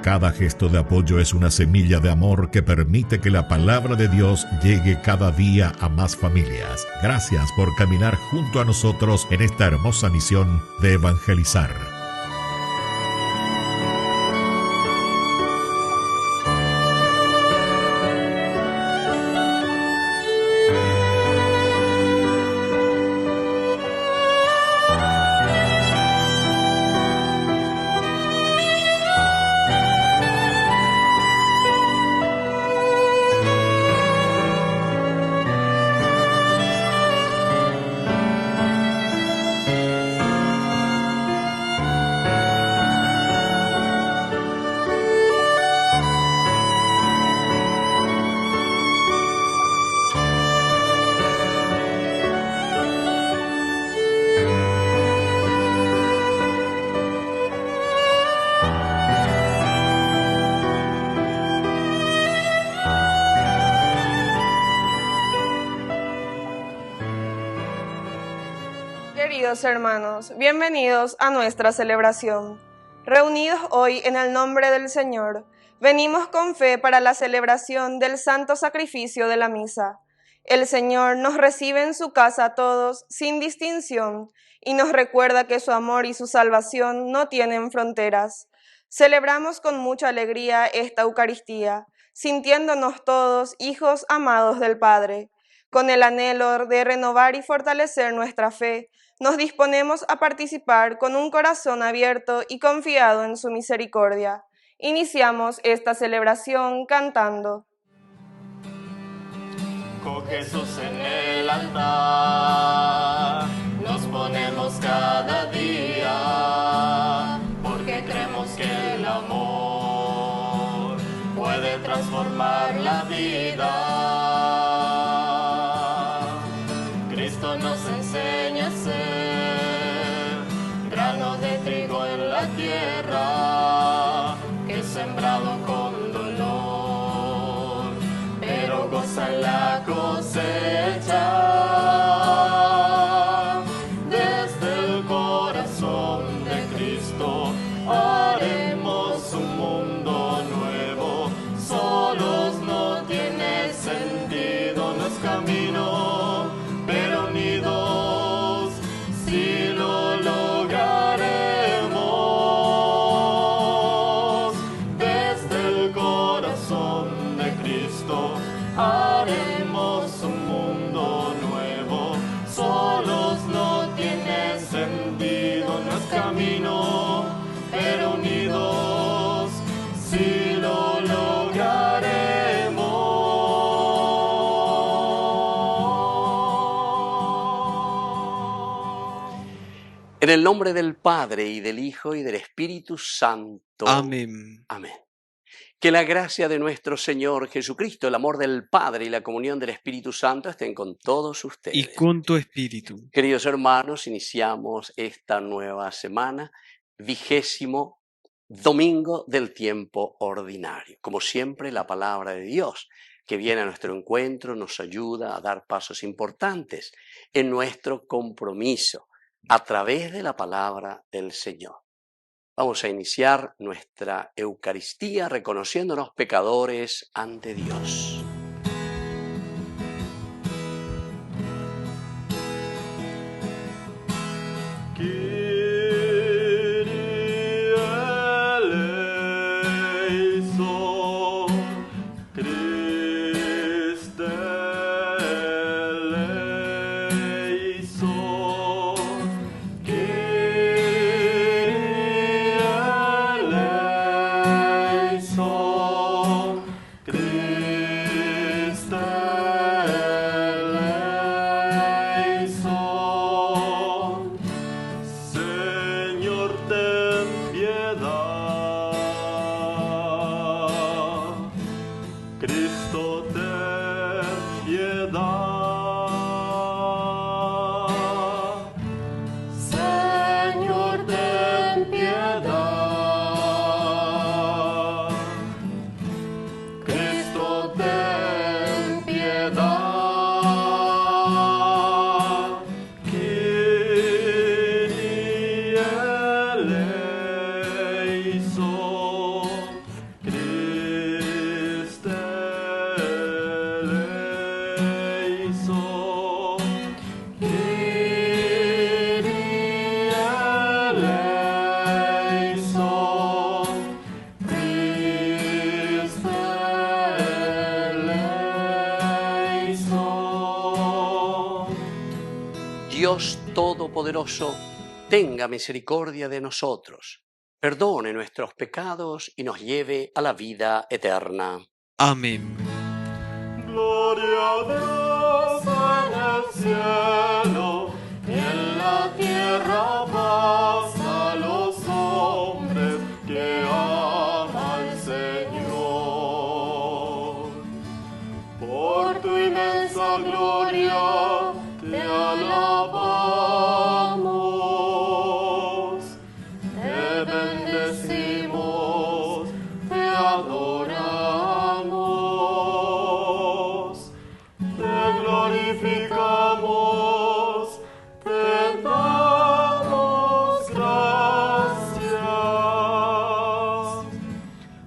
Cada gesto de apoyo es una semilla de amor que permite que la palabra de Dios llegue cada día a más familias. Gracias por caminar junto a nosotros en esta hermosa misión de evangelizar. Queridos hermanos, bienvenidos a nuestra celebración. Reunidos hoy en el nombre del Señor, venimos con fe para la celebración del santo sacrificio de la misa. El Señor nos recibe en su casa a todos sin distinción y nos recuerda que su amor y su salvación no tienen fronteras. Celebramos con mucha alegría esta Eucaristía, sintiéndonos todos hijos amados del Padre. Con el anhelo de renovar y fortalecer nuestra fe, nos disponemos a participar con un corazón abierto y confiado en su misericordia. Iniciamos esta celebración cantando. Con Jesús en el altar, nos ponemos cada día, porque creemos que el amor puede transformar la vida. Cristo nos enseña a ser grano de trigo en la tierra, que es sembrado con dolor, pero goza la cosecha. Desde el corazón de Cristo haremos un mundo nuevo. Solos no tiene sentido nuestro camino, pero unidos sí lo lograremos. Desde el corazón de Cristo haremos un mundo nuevo. Solos no tiene sentido nuestro camino, pero unidos sí lo lograremos. En el nombre del Padre, y del Hijo, y del Espíritu Santo. Amén. Amén. Que la gracia de nuestro Señor Jesucristo, el amor del Padre y la comunión del Espíritu Santo estén con todos ustedes. Y con tu espíritu. Queridos hermanos, iniciamos esta nueva semana, 20º domingo del tiempo ordinario. Como siempre, la palabra de Dios que viene a nuestro encuentro nos ayuda a dar pasos importantes en nuestro compromiso a través de la palabra del Señor. Vamos a iniciar nuestra Eucaristía reconociéndonos pecadores ante Dios. Todopoderoso, tenga misericordia de nosotros, perdone nuestros pecados y nos lleve a la vida eterna. Amén. Gloria a Dios en el cielo y en la tierra paz a los hombres que ama al Señor. Por tu inmensa gloria te alabamos, te bendecimos, te adoramos, te glorificamos, te damos gracias.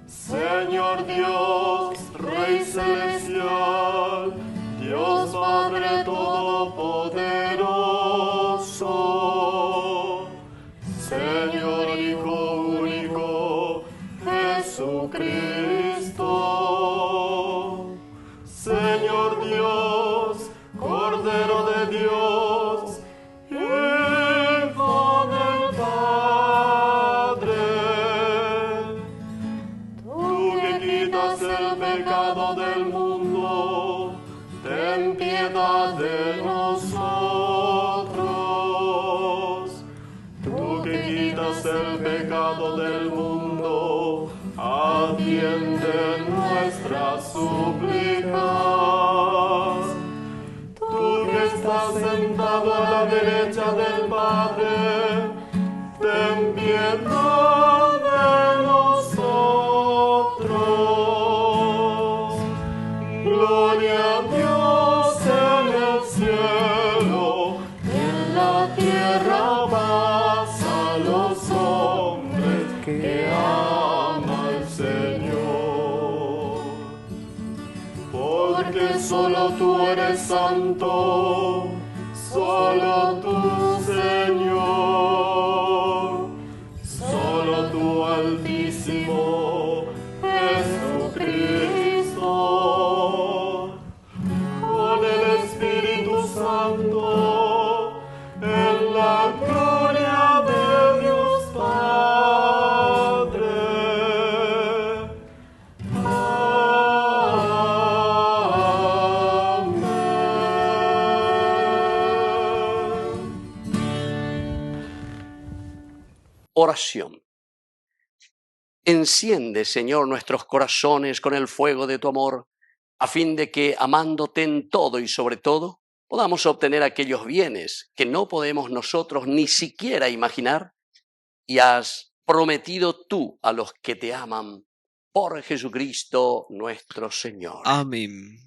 Señor Dios, Rey celestial, Dios Padre todopoderoso, Señor Hijo único, Jesucristo, Señor Dios, Cordero de Dios, Hijo del Padre, tú que quitas el pecado del mundo, ten piedad de nosotros. Tú que quitas el pecado del mundo, atiende nuestras súplicas. Tú que estás sentado a la derecha del Padre, ten piedad de nosotros. Gloria a Dios en el cielo, en la tierra paz a los hombres que ama el Señor. Porque solo tú eres santo, solo tú, Señor, solo tú, Altísimo Jesucristo, con el Espíritu Santo, en la gloria de Dios Padre. Oración. Enciende, Señor, nuestros corazones con el fuego de tu amor, a fin de que, amándote en todo y sobre todo, podamos obtener aquellos bienes que no podemos nosotros ni siquiera imaginar, y has prometido tú a los que te aman, por Jesucristo nuestro Señor. Amén.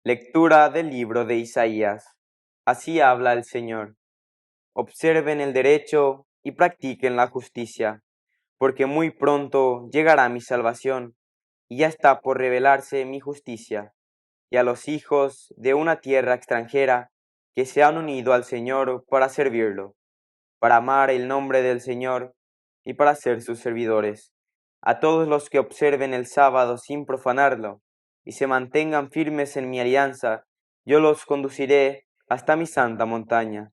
Lectura del libro de Isaías. Así habla el Señor. Observen el derecho y practiquen la justicia, porque muy pronto llegará mi salvación, y ya está por revelarse mi justicia, y a los hijos de una tierra extranjera que se han unido al Señor para servirlo, para amar el nombre del Señor y para ser sus servidores. A todos los que observen el sábado sin profanarlo y se mantengan firmes en mi alianza, yo los conduciré hasta mi santa montaña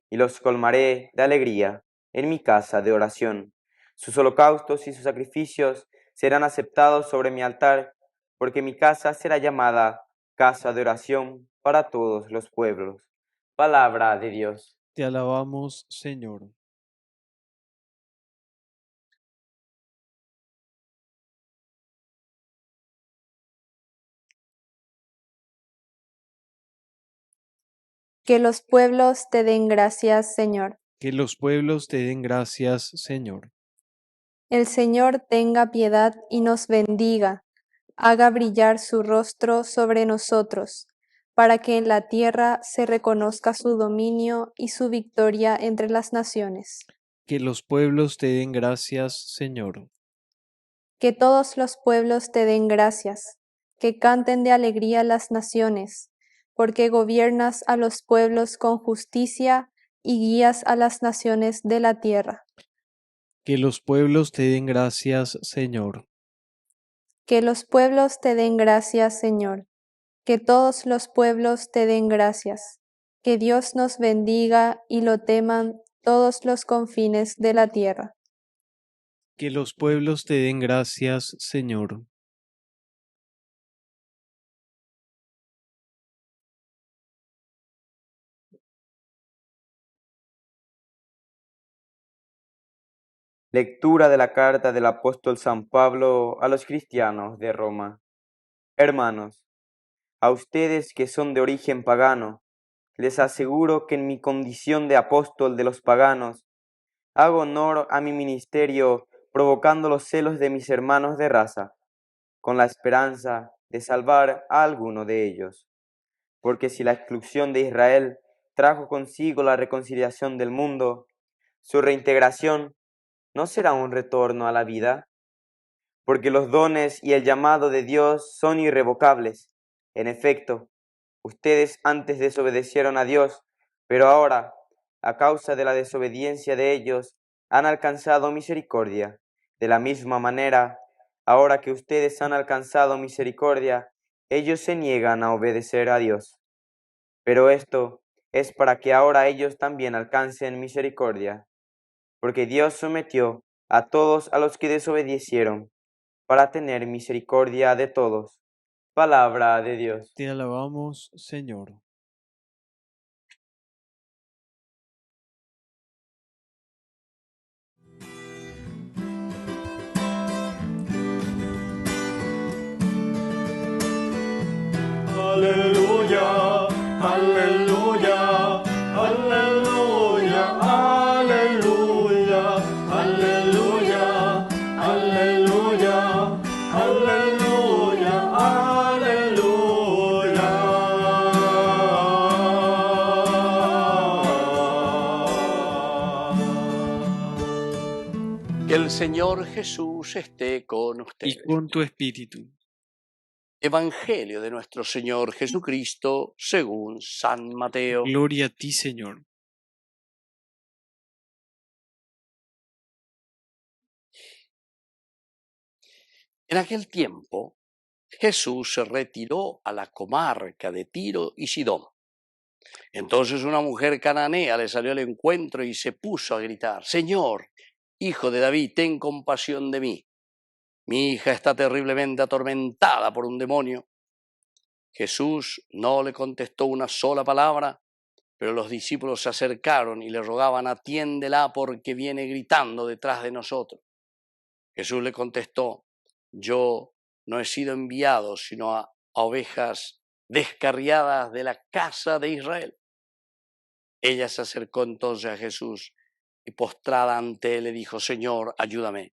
y los colmaré de alegría en mi casa de oración. Sus holocaustos y sus sacrificios serán aceptados sobre mi altar, porque mi casa será llamada casa de oración para todos los pueblos. Palabra de Dios. Te alabamos, Señor. Que los pueblos te den gracias, Señor. Que los pueblos te den gracias, Señor. El Señor tenga piedad y nos bendiga, haga brillar su rostro sobre nosotros, para que en la tierra se reconozca su dominio y su victoria entre las naciones. Que los pueblos te den gracias, Señor. Que todos los pueblos te den gracias, que canten de alegría las naciones, porque gobiernas a los pueblos con justicia y guías a las naciones de la tierra. Que los pueblos te den gracias, Señor. Que los pueblos te den gracias, Señor. que todos los pueblos te den gracias. Que Dios nos bendiga y lo teman todos los confines de la tierra. Que los pueblos te den gracias, Señor. Lectura de la carta del apóstol San Pablo a los cristianos de Roma. Hermanos, a ustedes que son de origen pagano, les aseguro que en mi condición de apóstol de los paganos, hago honor a mi ministerio provocando los celos de mis hermanos de raza, con la esperanza de salvar a alguno de ellos. Porque si la exclusión de Israel trajo consigo la reconciliación del mundo, su reintegración ¿no será un retorno a la vida? Porque los dones y el llamado de Dios son irrevocables. En efecto, ustedes antes desobedecieron a Dios, pero ahora, a causa de la desobediencia de ellos, han alcanzado misericordia. De la misma manera, ahora que ustedes han alcanzado misericordia, ellos se niegan a obedecer a Dios. Pero esto es para que ahora ellos también alcancen misericordia. Porque Dios sometió a todos a los que desobedecieron, para tener misericordia de todos. Palabra de Dios. Te alabamos, Señor. Aleluya, aleluya, aleluya, aleluya, aleluya, aleluya, aleluya, aleluya. Que el Señor Jesús esté con Y ustedes. con tu espíritu. Evangelio de nuestro Señor Jesucristo según San Mateo. Gloria a ti, Señor. En aquel tiempo, Jesús se retiró a la comarca de Tiro y Sidón. Entonces una mujer cananea le salió al encuentro y se puso a gritar: Señor, Hijo de David, ten compasión de mí. Mi hija está terriblemente atormentada por un demonio. Jesús no le contestó una sola palabra, pero los discípulos se acercaron y le rogaban: atiéndela porque viene gritando detrás de nosotros. Jesús le contestó: yo no he sido enviado sino a ovejas descarriadas de la casa de Israel. Ella se acercó entonces a Jesús y postrada ante él le dijo: Señor, ayúdame.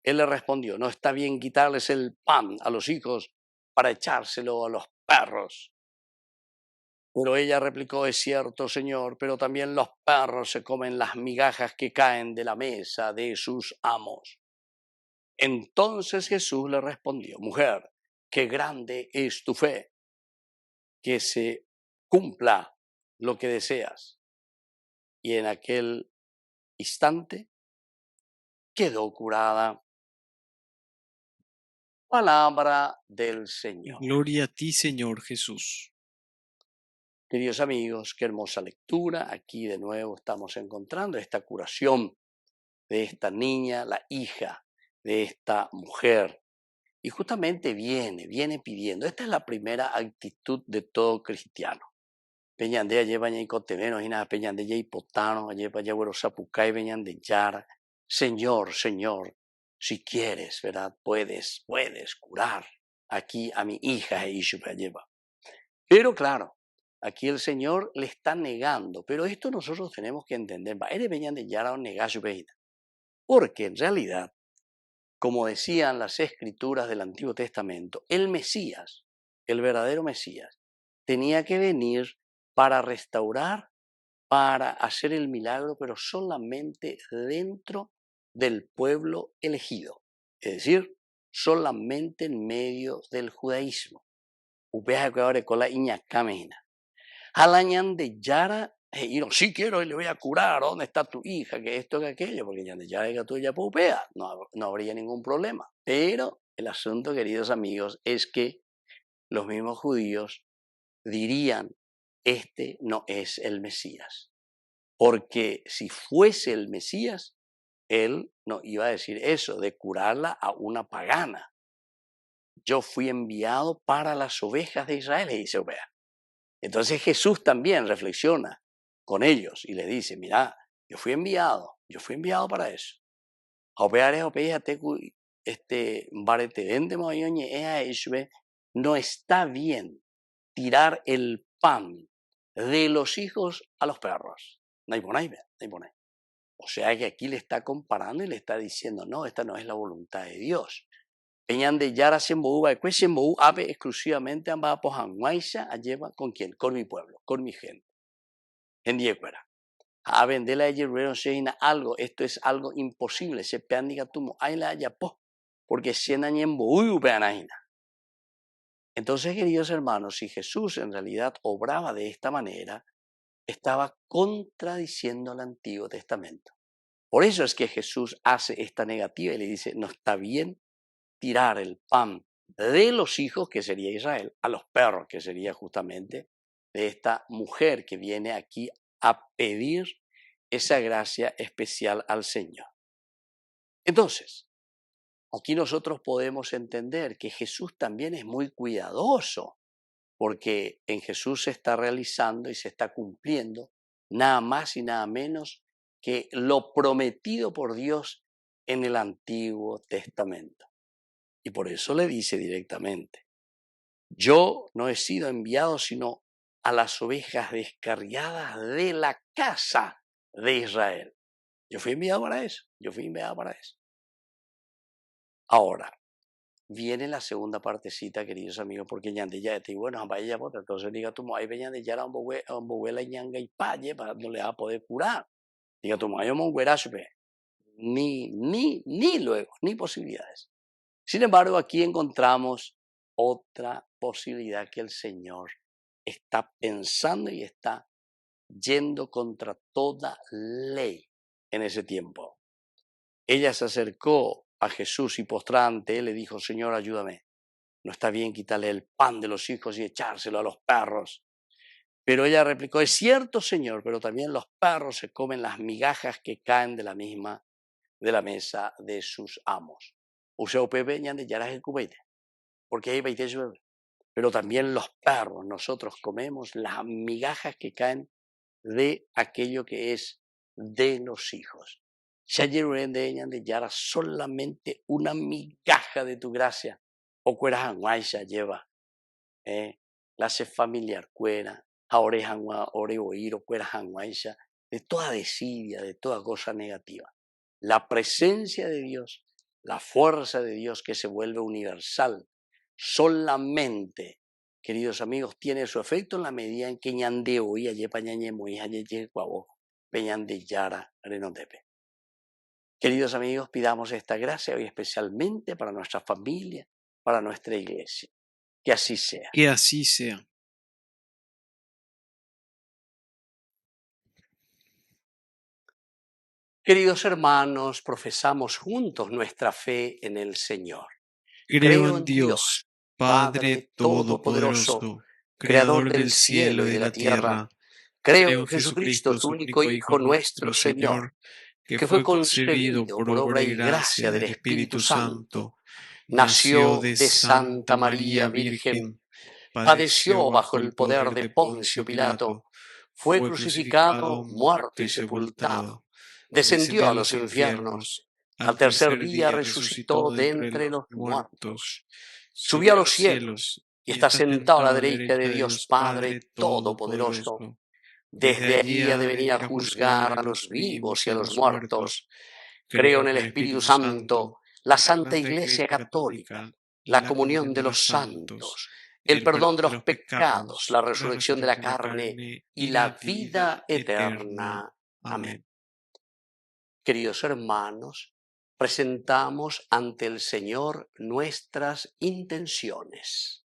Él le respondió: no está bien quitarles el pan a los hijos para echárselo a los perros. Pero ella replicó: es cierto, Señor, pero también los perros se comen las migajas que caen de la mesa de sus amos. Entonces Jesús le respondió: mujer, qué grande es tu fe, que se cumpla lo que deseas. Y en aquel instante quedó curada. Palabra del Señor. Gloria a ti, Señor Jesús. Queridos amigos, qué hermosa lectura. Aquí de nuevo estamos encontrando esta curación de esta niña, la hija de esta mujer. Y justamente viene pidiendo. Esta es la primera actitud de todo cristiano. Peñandea lleva y cotemenos y nada, peñande y potano, lleva ya güero sapucay, peñande yara. Señor, Señor, si quieres, ¿verdad? Puedes curar aquí a mi hija e lleva. Pero claro, aquí el Señor le está negando, pero esto nosotros tenemos que entender. Eres peñande yara o negar porque en realidad, como decían las escrituras del Antiguo Testamento, el Mesías, el verdadero Mesías, tenía que venir para restaurar, para hacer el milagro, pero solamente dentro del pueblo elegido, es decir, solamente en medio del judaísmo. Upea que ahora con la iña camina. Halañan de Yara, y no, sí quiero y le voy a curar, ¿dónde está tu hija? Que esto, que aquello, porque ya de Yara que tú ya upea, no habría ningún problema. Pero el asunto, queridos amigos, es que los mismos judíos dirían, este no es el Mesías. Porque si fuese el Mesías, él no iba a decir eso, de curarla a una pagana. Yo fui enviado para las ovejas de Israel, y dice, vea. Entonces Jesús también reflexiona con ellos y les dice, mira, yo fui enviado para eso. No está bien tirar el pan de los hijos a los perros. O sea que aquí le está comparando y le está diciendo, no, esta no es la voluntad de Dios. Peñan de Yara Semboú, Semboú, ave exclusivamente amba pojanguaisa, lleva con quién, con mi pueblo, con mi gente. En Diecuera. A vender la yerrero seina algo, esto es algo imposible, se pean diga tumo, ay la yapo, porque siena ñemboú peanaina. Entonces, queridos hermanos, si Jesús en realidad obraba de esta manera, estaba contradiciendo el Antiguo Testamento. Por eso es que Jesús hace esta negativa y le dice, no está bien tirar el pan de los hijos, que sería Israel, a los perros, que sería justamente de esta mujer que viene aquí a pedir esa gracia especial al Señor. Entonces, aquí nosotros podemos entender que Jesús también es muy cuidadoso, porque en Jesús se está realizando y se está cumpliendo nada más y nada menos que lo prometido por Dios en el Antiguo Testamento. Y por eso le dice directamente, yo no he sido enviado sino a las ovejas descarriadas de la casa de Israel. Yo fui enviado para eso, Ahora, viene la segunda partecita, queridos amigos, porque ya te bueno, vaya bota, entonces diga tú, ahí venían de ya un boguela y ñanga y paye, para no le va a poder curar. Diga tú, yo ni luego, ni posibilidades. Sin embargo, aquí encontramos otra posibilidad que el Señor está pensando y está yendo contra toda ley en ese tiempo. Ella se acercó a Jesús y postrada ante él le dijo, Señor, ayúdame. No está bien quitarle el pan de los hijos y echárselo a los perros. Pero ella replicó, es cierto, Señor, pero también los perros se comen las migajas que caen de la mesa de sus amos. Porque hay pero también los perros, nosotros comemos las migajas que caen de aquello que es de los hijos. De Yara solamente una migaja de tu gracia. O cueras anguaisha lleva. La se familiar cuera. Ahora ore oír o cueras anguaisha. De toda desidia, de toda cosa negativa. La presencia de Dios, la fuerza de Dios que se vuelve universal, solamente, queridos amigos, tiene su efecto en la medida en que ñande oía yepa ñañe moía yeye guabo peñande yara renotepe. Queridos amigos, pidamos esta gracia hoy especialmente para nuestra familia, para nuestra iglesia. Que así sea. Que así sea. Queridos hermanos, profesamos juntos nuestra fe en el Señor. Creo en Dios, Padre Todopoderoso, Creador del cielo y de la tierra. Creo en Jesucristo, tu único Hijo nuestro Señor, que fue concebido por obra y gracia del Espíritu Santo. Nació de Santa María Virgen, padeció bajo el poder de Poncio Pilato, fue crucificado, muerto y sepultado, descendió a los infiernos, al tercer día resucitó de entre los muertos, subió a los cielos y está sentado a la derecha de Dios Padre Todopoderoso. Desde allí ha de venir a juzgar a los vivos y a los muertos. Creo en el Espíritu Santo, la Santa Iglesia Católica, la comunión de los santos, el perdón de los pecados, la resurrección de la carne y la vida eterna. Amén. Queridos hermanos, presentamos ante el Señor nuestras intenciones.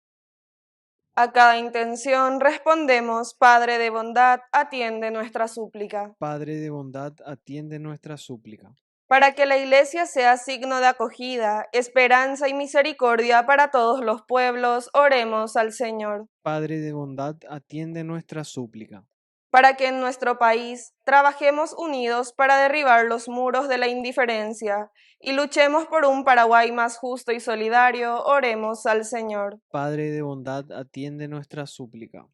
A cada intención respondemos, Padre de bondad, atiende nuestra súplica. Padre de bondad, atiende nuestra súplica. para que la Iglesia sea signo de acogida, esperanza y misericordia para todos los pueblos, oremos al Señor. Padre de bondad, atiende nuestra súplica. Para que en nuestro país trabajemos unidos para derribar los muros de la indiferencia y luchemos por un Paraguay más justo y solidario, oremos al Señor. Padre de bondad, atiende nuestra súplica.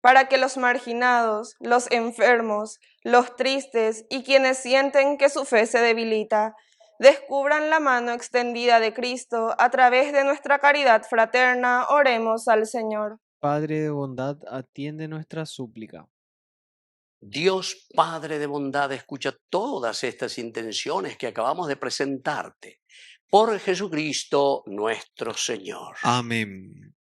Para que los marginados, los enfermos, los tristes y quienes sienten que su fe se debilita, descubran la mano extendida de Cristo a través de nuestra caridad fraterna, oremos al Señor. Padre de bondad, atiende nuestra súplica. Dios Padre de bondad, escucha todas estas intenciones que acabamos de presentarte. Por Jesucristo nuestro Señor. Amén.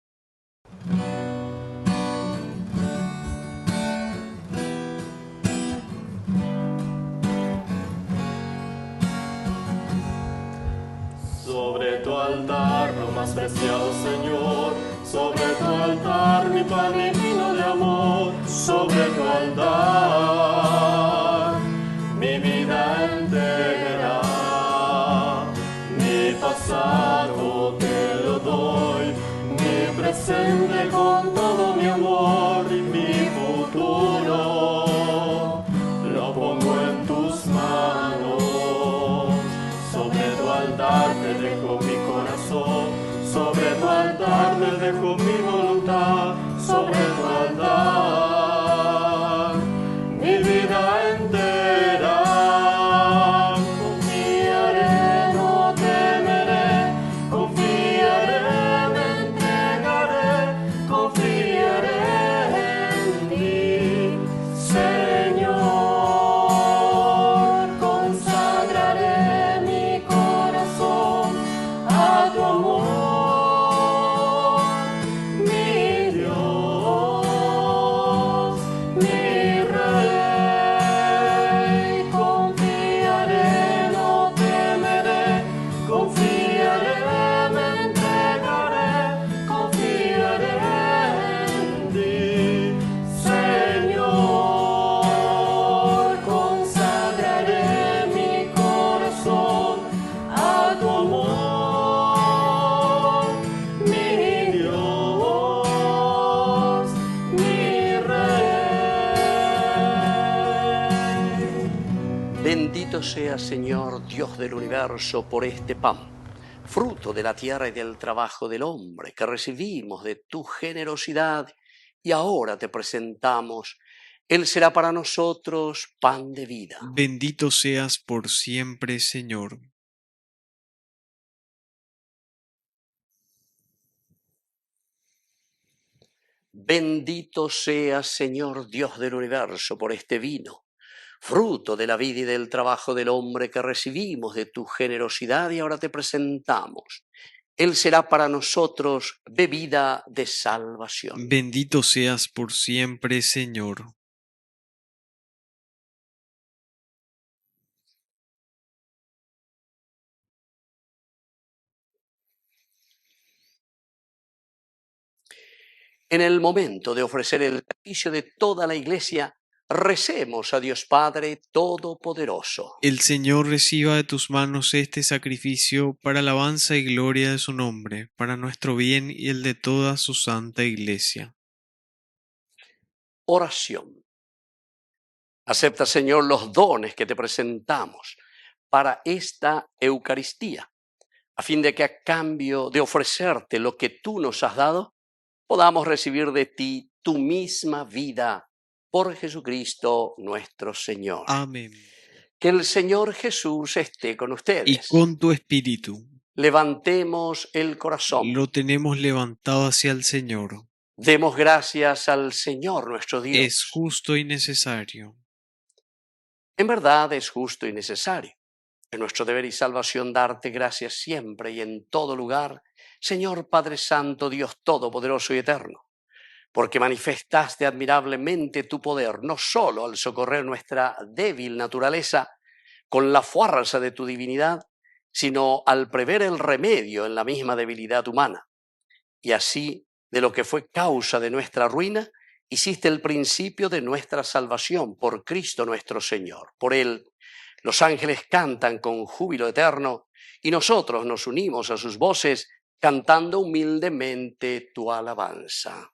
Sobre tu altar, lo más preciado Señor, sobre tu altar, mi pan y vino de amor, sobre tu altar, mi vida entera, mi pasado te lo doy, mi presente con todo mi amor y mi futuro, lo pongo en tus manos. Sobre tu altar te dejo mi corazón, sobre tu altar te dejo mi voluntad, sobre tu altar mi vida entera. Confiaré, no temeré, confiaré, me entregaré, confiaré en ti, Señor, consagraré a tu amor, mi Dios, mi Rey. Confiaré, no temeré, confiaré, me entregaré, confiaré en ti, Señor, consagraré mi corazón a tu amor. Bendito sea, Señor, Dios del universo, por este pan, fruto de la tierra y del trabajo del hombre, que recibimos de tu generosidad y ahora te presentamos. Él será para nosotros pan de vida. Bendito seas por siempre, Señor. Bendito seas, Señor, Dios del universo, por este vino, fruto de la vida y del trabajo del hombre que recibimos de tu generosidad y ahora te presentamos. Él será para nosotros bebida de salvación. Bendito seas por siempre, Señor. En el momento de ofrecer el sacrificio de toda la Iglesia, recemos a Dios Padre Todopoderoso. El Señor reciba de tus manos este sacrificio para alabanza y gloria de su nombre, para nuestro bien y el de toda su santa Iglesia. Oración. Acepta, Señor, los dones que te presentamos para esta Eucaristía, a fin de que a cambio de ofrecerte lo que tú nos has dado, podamos recibir de ti tu misma vida, por Jesucristo nuestro Señor. Amén. Que el Señor Jesús esté con ustedes. Y con tu espíritu. Levantemos el corazón. Lo tenemos levantado hacia el Señor. Demos gracias al Señor nuestro Dios. Es justo y necesario. En verdad es justo y necesario. Es nuestro deber y salvación darte gracias siempre y en todo lugar, Señor Padre Santo, Dios Todopoderoso y Eterno, porque manifestaste admirablemente tu poder, no solo al socorrer nuestra débil naturaleza con la fuerza de tu divinidad, sino al prever el remedio en la misma debilidad humana. Y así, de lo que fue causa de nuestra ruina, hiciste el principio de nuestra salvación por Cristo nuestro Señor. Por Él, Los ángeles cantan con júbilo eterno y nosotros nos unimos a sus voces cantando humildemente tu alabanza.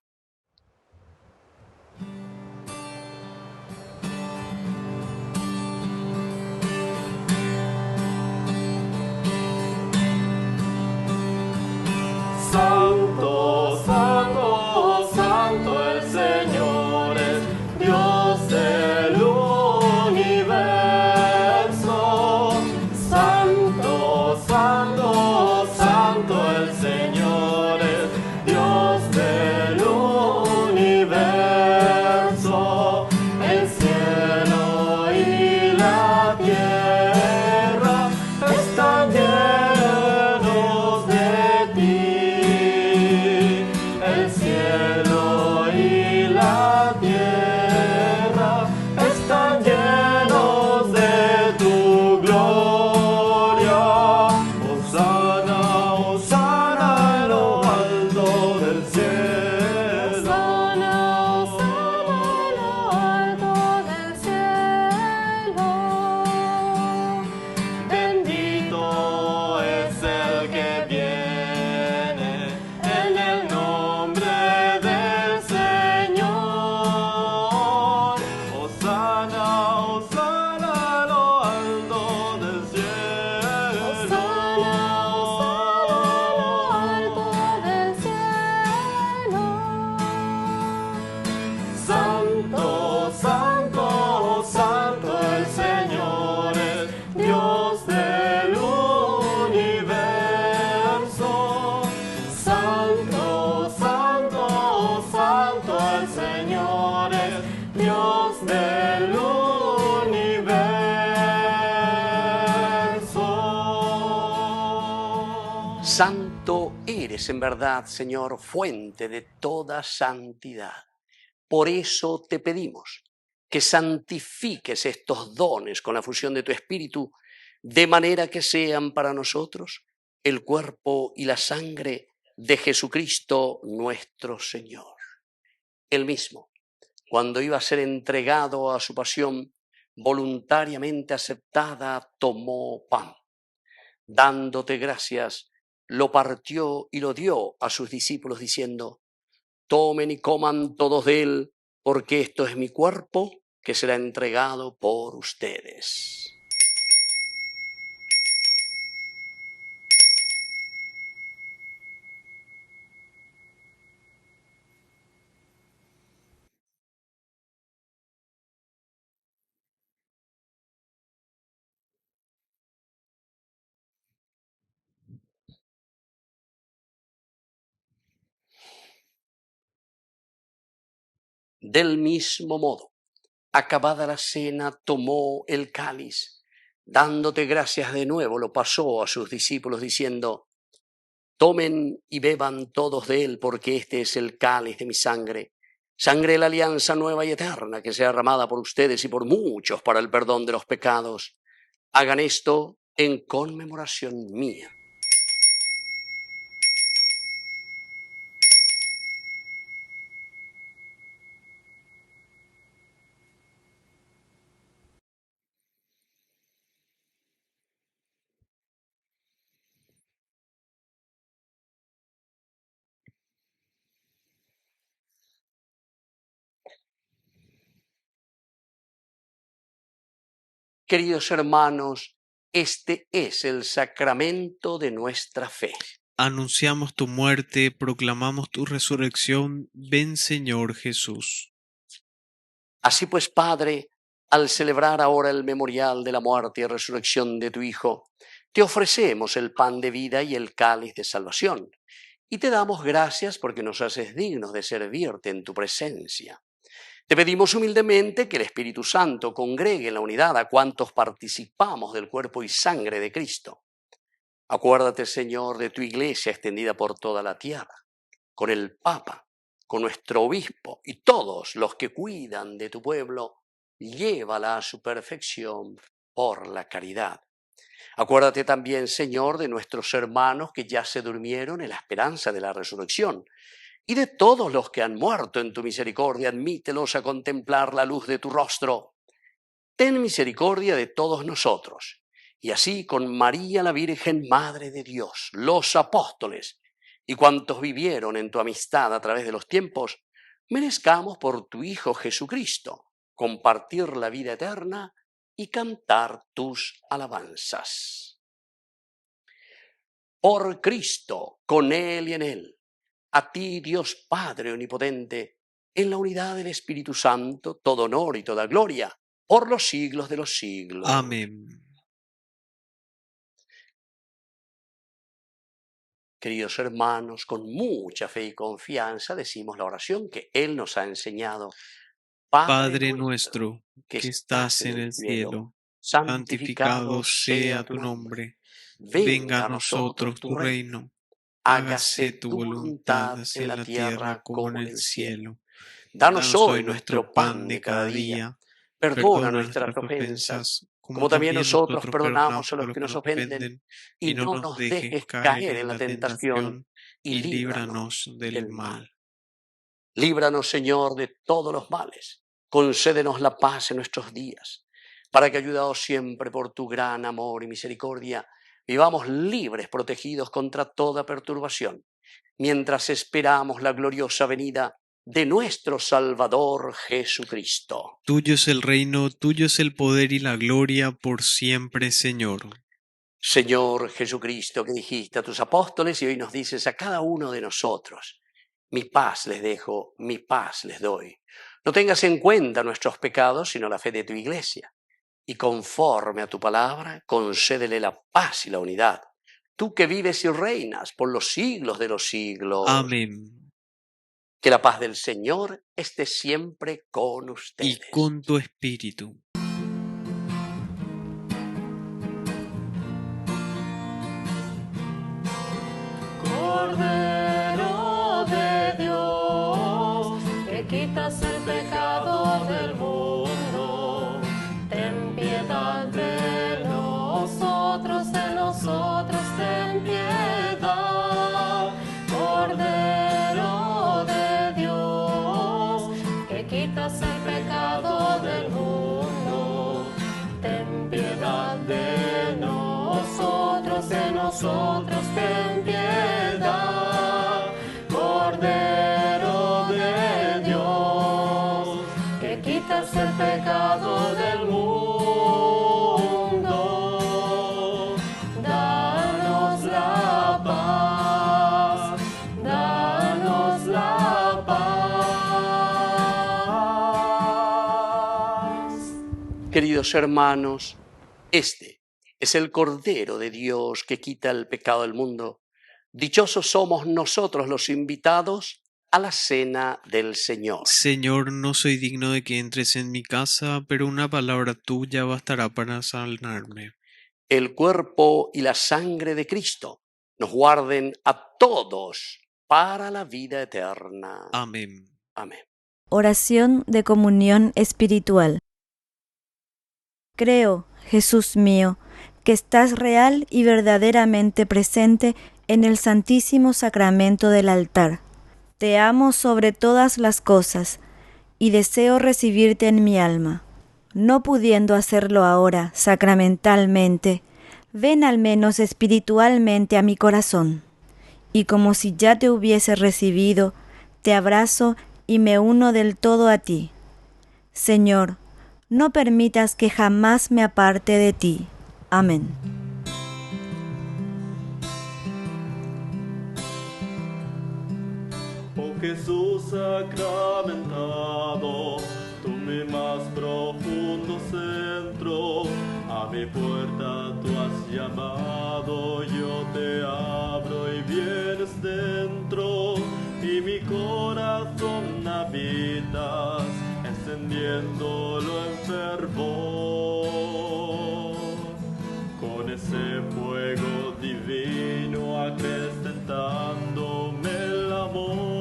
Santo, santo, santo el Señor es Dios del universo. Santo, santo, santo el Señor es Dios del universo. El cielo y la tierra están llenos de ti. El cielo y la tierra están llenos de tu gloria. Hosana, hosana en lo alto del cielo. Hosana, hosana en lo alto del cielo. Bendito es el que viene en el nombre del Señor. Hosana, hosana en lo alto del cielo. Hosana, hosana en lo alto del cielo. Santo, santo, santo el Señor es Dios del universo. Santo, santo, santo el Señor es Dios del universo. Santo eres en verdad, Señor, fuente de toda santidad. Por eso te pedimos que santifiques estos dones con la fusión de tu Espíritu, de manera que sean para nosotros el cuerpo y la sangre de Jesucristo nuestro Señor. Él mismo, cuando iba a ser entregado a su pasión, voluntariamente aceptada, tomó pan. Dándote gracias, lo partió y lo dio a sus discípulos diciendo: tomen y coman todos de él, porque esto es mi cuerpo que será entregado por ustedes. Del mismo modo, acabada la cena, tomó el cáliz, dándote gracias de nuevo, lo pasó a sus discípulos diciendo: tomen y beban todos de él, porque este es el cáliz de mi sangre, sangre de la alianza nueva y eterna, que sea derramada por ustedes y por muchos para el perdón de los pecados. Hagan esto en conmemoración mía. Queridos hermanos, este es el sacramento de nuestra fe. Anunciamos tu muerte, proclamamos tu resurrección. Ven, Señor Jesús. Así pues, Padre, al celebrar ahora el memorial de la muerte y resurrección de tu Hijo, te ofrecemos el pan de vida y el cáliz de salvación, y te damos gracias porque nos haces dignos de servirte en tu presencia. Te pedimos humildemente que el Espíritu Santo congregue en la unidad a cuantos participamos del cuerpo y sangre de Cristo. Acuérdate, Señor, de tu iglesia extendida por toda la tierra, con el Papa, con nuestro obispo y todos los que cuidan de tu pueblo, llévala a su perfección por la caridad. Acuérdate también, Señor, de nuestros hermanos que ya se durmieron en la esperanza de la resurrección, y de todos los que han muerto en tu misericordia, admítelos a contemplar la luz de tu rostro. ten misericordia de todos nosotros. Y así con María la Virgen, Madre de Dios, los apóstoles y cuantos vivieron en tu amistad a través de los tiempos, merezcamos por tu Hijo Jesucristo compartir la vida eterna y cantar tus alabanzas. Por Cristo, con Él y en Él, a ti, Dios Padre Omnipotente, en la unidad del Espíritu Santo, todo honor y toda gloria, por los siglos de los siglos. Amén. Queridos hermanos, con mucha fe y confianza decimos la oración que Él nos ha enseñado. Padre nuestro, que estás en el cielo, santificado sea tu nombre. Venga a nosotros tu reino. Hágase tu voluntad en la tierra como en el cielo. Danos hoy nuestro pan de cada día. Perdona nuestras ofensas, como también nosotros perdonamos a los que nos ofenden. Y no nos dejes caer en la tentación, y líbranos del mal. Líbranos, Señor, de todos los males. Concédenos la paz en nuestros días, para que, ayudados siempre por tu gran amor y misericordia, vivamos libres, protegidos contra toda perturbación, mientras esperamos la gloriosa venida de nuestro Salvador Jesucristo. Tuyo es el reino, tuyo es el poder y la gloria por siempre, Señor. Señor Jesucristo, que dijiste a tus apóstoles y hoy nos dices a cada uno de nosotros: mi paz les dejo, mi paz les doy. No tengas en cuenta nuestros pecados, sino la fe de tu Iglesia. Y conforme a tu palabra, concédele la paz y la unidad. Tú que vives y reinas por los siglos de los siglos. Amén. Que la paz del Señor esté siempre con ustedes. Y con tu espíritu. Cordero de Dios, que quitas el pecado del mundo, ten piedad de nosotros ten piedad. Cordero de Dios, que quitas el pecado del mundo, ten piedad de nosotros ten piedad. Cordero de Dios, que quitas el pecado del mundo, danos la paz, danos la paz. Queridos hermanos, este es el Cordero de Dios que quita el pecado del mundo. Dichosos somos nosotros los invitados a la cena del Señor. Señor, no soy digno de que entres en mi casa, pero una palabra tuya bastará para sanarme. El cuerpo y la sangre de Cristo nos guarden a todos para la vida eterna. Amén. Amén. Oración de comunión espiritual. Creo, Jesús mío, que estás real y verdaderamente presente en el Santísimo Sacramento del altar. Te amo sobre todas las cosas y deseo recibirte en mi alma. No pudiendo hacerlo ahora sacramentalmente, ven al menos espiritualmente a mi corazón. Y como si ya te hubiese recibido, te abrazo y me uno del todo a ti. Señor, no permitas que jamás me aparte de ti. Amén. Oh Jesús sacramentado, tú mi más profundo centro, a mi puerta tú has llamado, yo te abro y vienes dentro, y mi corazón habitas, encendiéndolo en fervor, con ese fuego divino acrecentándome el amor.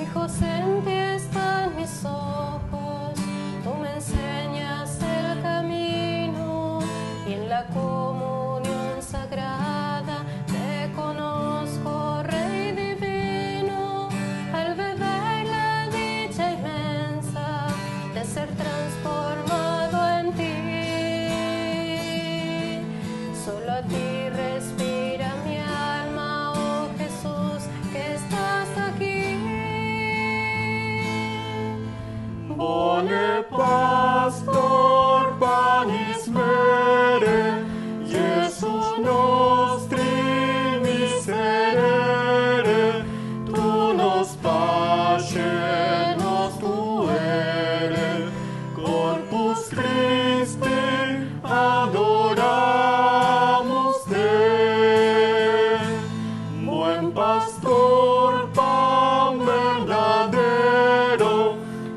Hijos, en ti están mis ojos, tú me enseñas el camino, y en la comunión sagrada te conozco, Rey divino. Al beber la dicha inmensa de ser transformado en ti. Solo a ti respira mi alma, oh Jesús, que estás aquí. Bone pastor panis mere, Jesus nostri miserere, tu nos pace, nos tuere, corpus Christi adoramos te. Buen pastor, pan verdadero,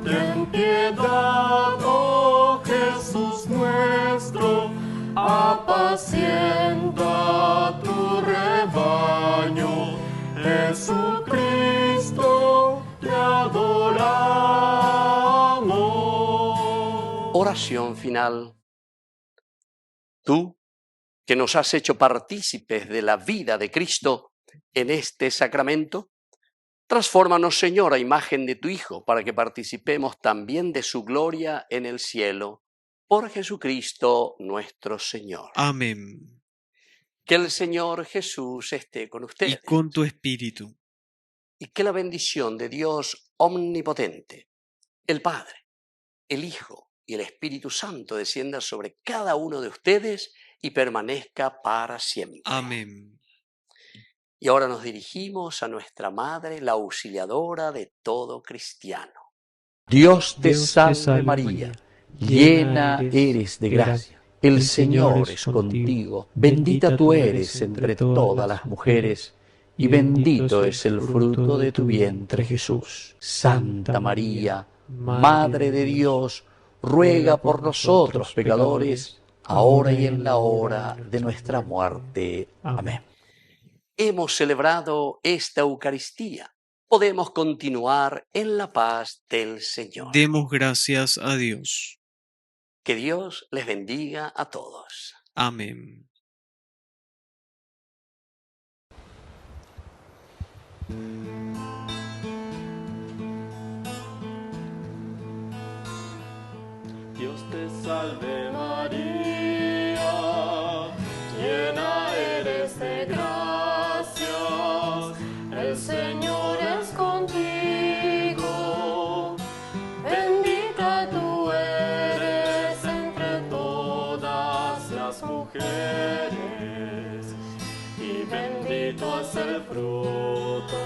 ten piedad, oh Jesús nuestro, apacienta tu rebaño, Jesucristo, te adoramos. Oración final. Tú, que nos has hecho partícipes de la vida de Cristo en este sacramento, transfórmanos, Señor, a imagen de tu Hijo, para que participemos también de su gloria en el cielo. Por Jesucristo nuestro Señor. Amén. Que el Señor Jesús esté con ustedes. Y con tu espíritu. Y que la bendición de Dios omnipotente, el Padre, el Hijo y el Espíritu Santo descienda sobre cada uno de ustedes y permanezca para siempre. Amén. Y ahora nos dirigimos a nuestra Madre, la auxiliadora de todo cristiano. Dios te salve María, llena eres de gracia, el Señor es contigo, bendita tú eres entre todas las mujeres, y bendito es el fruto de tu vientre Jesús. Santa María, Madre de Dios, ruega por nosotros pecadores, ahora y en la hora de nuestra muerte. Amén. Hemos celebrado esta Eucaristía. Podemos continuar en la paz del Señor. Demos gracias a Dios. Que Dios les bendiga a todos. Amén. Dios te salve María, llena eres de gracia, el Señor es contigo, bendita tú eres entre todas las mujeres, y bendito es el fruto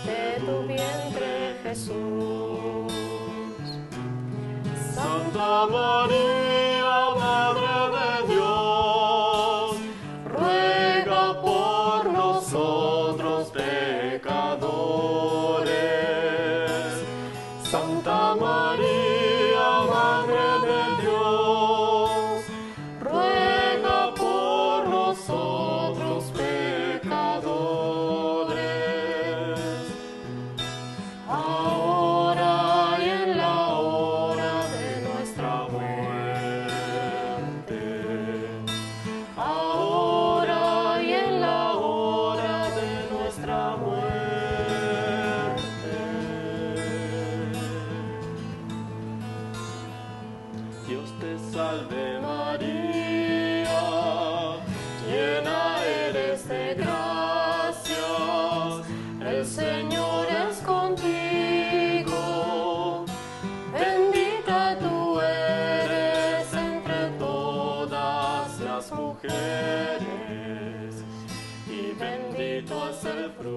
de tu vientre Jesús. Santa María, Madre de Dios, ruega por nosotros pecadores. Santa María, Madre de Dios, ruega por nosotros pecadores. Ahora y en la hora de nuestra muerte. Ahora y en la hora de nuestra muerte. Dios te salve María, llena eres de gracia, el Señor es contigo, bendita tú eres entre todas las mujeres, y bendito es el fruto